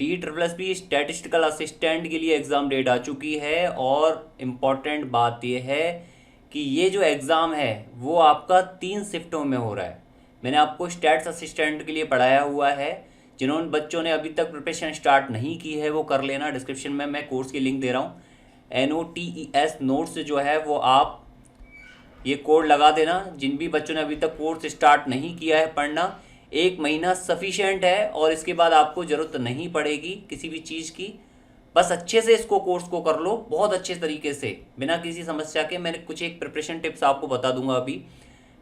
TSSSB statistical assistant के लिए exam date आ चुकी है और इम्पॉर्टेंट बात यह है कि ये जो एग्ज़ाम है वो आपका 3 शिफ्टों में हो रहा है। मैंने आपको स्टैट्स असिस्टेंट के लिए पढ़ाया हुआ है। जिन्होंने बच्चों ने अभी तक प्रिपरेशन स्टार्ट नहीं की है वो कर लेना। डिस्क्रिप्शन में मैं कोर्स की लिंक दे रहा हूँ। NOTES नोट्स जो है वो आप ये कोड लगा देना। जिन भी बच्चों ने अभी तक कोर्स स्टार्ट नहीं किया है पढ़ना, 1 महीना सफिशेंट है और इसके बाद आपको ज़रूरत नहीं पड़ेगी किसी भी चीज़ की। बस अच्छे से इसको कोर्स को कर लो, बहुत अच्छे तरीके से, बिना किसी समस्या के। मैंने कुछ एक प्रिपरेशन टिप्स आपको बता दूंगा अभी।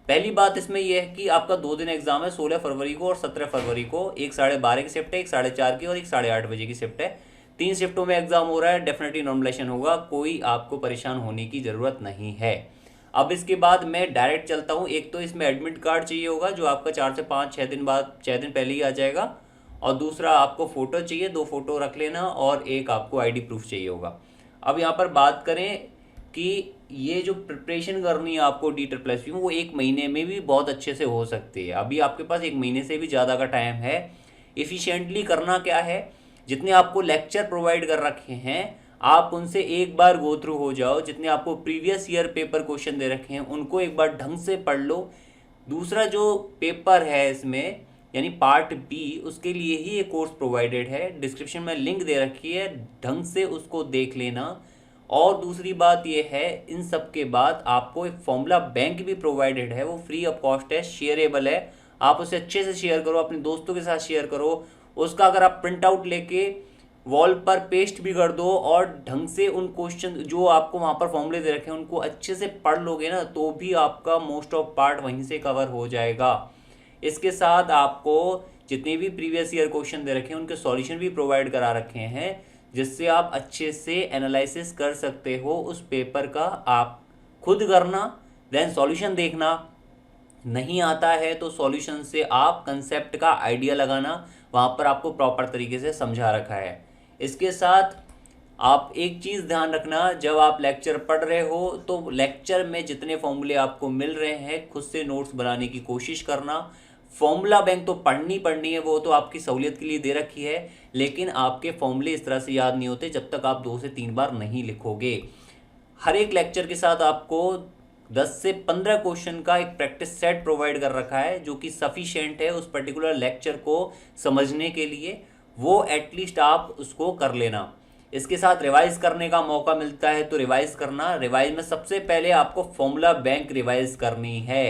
पहली बात इसमें यह है कि आपका 2 दिन एग्जाम है, 16 फरवरी को और 17 फरवरी को। एक 12:30 की शिफ्ट है, एक 4:30 की और एक 8:30 बजे की शिफ्ट है। 3 शिफ्टों में एग्जाम हो रहा है। डेफिनेटली नॉर्मलाइजेशन होगा, कोई आपको परेशान होने की ज़रूरत नहीं है। अब इसके बाद मैं डायरेक्ट चलता हूँ। एक तो इसमें एडमिट कार्ड चाहिए होगा जो आपका 4 से 5 6 दिन बाद 6 दिन पहले ही आ जाएगा। और दूसरा आपको फ़ोटो चाहिए, 2 फ़ोटो रख लेना और एक आपको आईडी प्रूफ चाहिए होगा। अब यहाँ पर बात करें कि ये जो प्रिपरेशन करनी है आपको DSSSB वो 1 महीने में भी बहुत अच्छे से हो सकती है। अभी आपके पास 1 महीने से भी ज़्यादा का टाइम है। इफ़िशिएंटली करना क्या है, जितने आपको लेक्चर प्रोवाइड कर रखे हैं आप उनसे एक बार गो थ्रू हो जाओ। जितने आपको प्रीवियस ईयर पेपर क्वेश्चन दे रखे हैं उनको एक बार ढंग से पढ़ लो। दूसरा जो पेपर है इसमें यानी पार्ट बी, उसके लिए ही ये कोर्स प्रोवाइडेड है। डिस्क्रिप्शन में लिंक दे रखी है, ढंग से उसको देख लेना। और दूसरी बात ये है, इन सब के बाद आपको एक फॉर्मूला बैंक भी प्रोवाइडेड है, वो फ्री ऑफ कॉस्ट है, शेयरेबल है। आप उसे अच्छे से शेयर करो, अपने दोस्तों के साथ शेयर करो। उसका अगर आप प्रिंट आउट लेके वॉल पर पेस्ट भी कर दो और ढंग से उन क्वेश्चन जो आपको वहाँ पर फॉर्मूले दे रखे हैं उनको अच्छे से पढ़ लोगे ना, तो भी आपका मोस्ट ऑफ पार्ट वहीं से कवर हो जाएगा। इसके साथ आपको जितने भी प्रीवियस ईयर क्वेश्चन दे रखे हैं उनके सॉल्यूशन भी प्रोवाइड करा रखे हैं, जिससे आप अच्छे से एनालिसिस कर सकते हो उस पेपर का। आप खुद करना, देन सॉल्यूशन देखना। नहीं आता है तो सॉल्यूशन से आप कंसेप्ट का आइडिया लगाना, वहाँ पर आपको प्रॉपर तरीके से समझा रखा है। इसके साथ आप एक चीज़ ध्यान रखना, जब आप लेक्चर पढ़ रहे हो तो लेक्चर में जितने फॉर्मूले आपको मिल रहे हैं खुद से नोट्स बनाने की कोशिश करना। फॉर्मूला बैंक तो पढ़नी है, वो तो आपकी सहूलियत के लिए दे रखी है, लेकिन आपके फॉर्मूले इस तरह से याद नहीं होते जब तक आप 2 से 3 बार नहीं लिखोगे। हर एक लेक्चर के साथ आपको 10 से 15 क्वेश्चन का एक प्रैक्टिस सेट प्रोवाइड कर रखा है जो कि सफिशिएंट है उस पर्टिकुलर लेक्चर को समझने के लिए। वो एटलीस्ट आप उसको कर लेना। इसके साथ रिवाइज करने का मौका मिलता है तो रिवाइज करना। रिवाइज में सबसे पहले आपको फॉर्मूला बैंक रिवाइज करनी है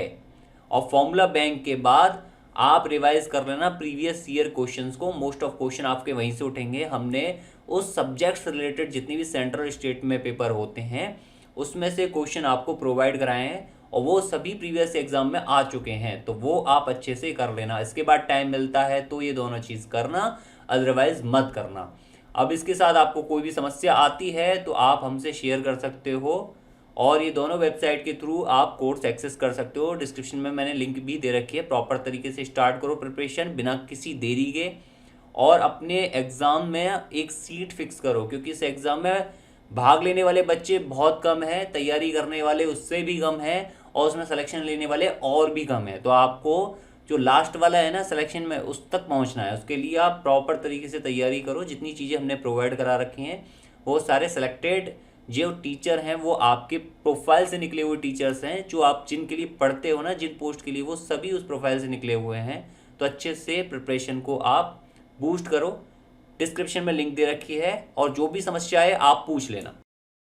और फॉर्मूला बैंक के बाद आप रिवाइज कर लेना प्रीवियस ईयर क्वेश्चंस को। मोस्ट ऑफ क्वेश्चन आपके वहीं से उठेंगे। हमने उस सब्जेक्ट से रिलेटेड जितनी भी सेंट्रल स्टेट में पेपर होते हैं उसमें से क्वेश्चन आपको प्रोवाइड कराए हैं और वो सभी प्रीवियस एग्जाम में आ चुके हैं, तो वो आप अच्छे से कर लेना। इसके बाद टाइम मिलता है तो ये दोनों चीज़ करना, अदरवाइज मत करना। अब इसके साथ आपको कोई भी समस्या आती है तो आप हमसे शेयर कर सकते हो और ये दोनों वेबसाइट के थ्रू आप कोर्स एक्सेस कर सकते हो। डिस्क्रिप्शन में मैंने लिंक भी दे रखी है। प्रॉपर तरीके से स्टार्ट करो प्रिपरेशन बिना किसी देरी के और अपने एग्ज़ाम में एक सीट फिक्स करो, क्योंकि इस एग्ज़ाम में भाग लेने वाले बच्चे बहुत कम हैं, तैयारी करने वाले उससे भी कम हैं और उसमें सिलेक्शन लेने वाले और भी कम हैं। तो आपको जो लास्ट वाला है ना सिलेक्शन में, उस तक पहुंचना है। उसके लिए आप प्रॉपर तरीके से तैयारी करो। जितनी चीज़ें हमने प्रोवाइड करा रखी हैं वो सारे सेलेक्टेड जो टीचर हैं वो आपके प्रोफाइल से निकले हुए टीचर्स हैं। जो आप जिनके लिए पढ़ते हो ना, जिन पोस्ट के लिए, वो सभी उस प्रोफाइल से निकले हुए हैं। तो अच्छे से प्रिपरेशन को आप बूस्ट करो। डिस्क्रिप्शन में लिंक दे रखी है और जो भी समस्या है आप पूछ लेना।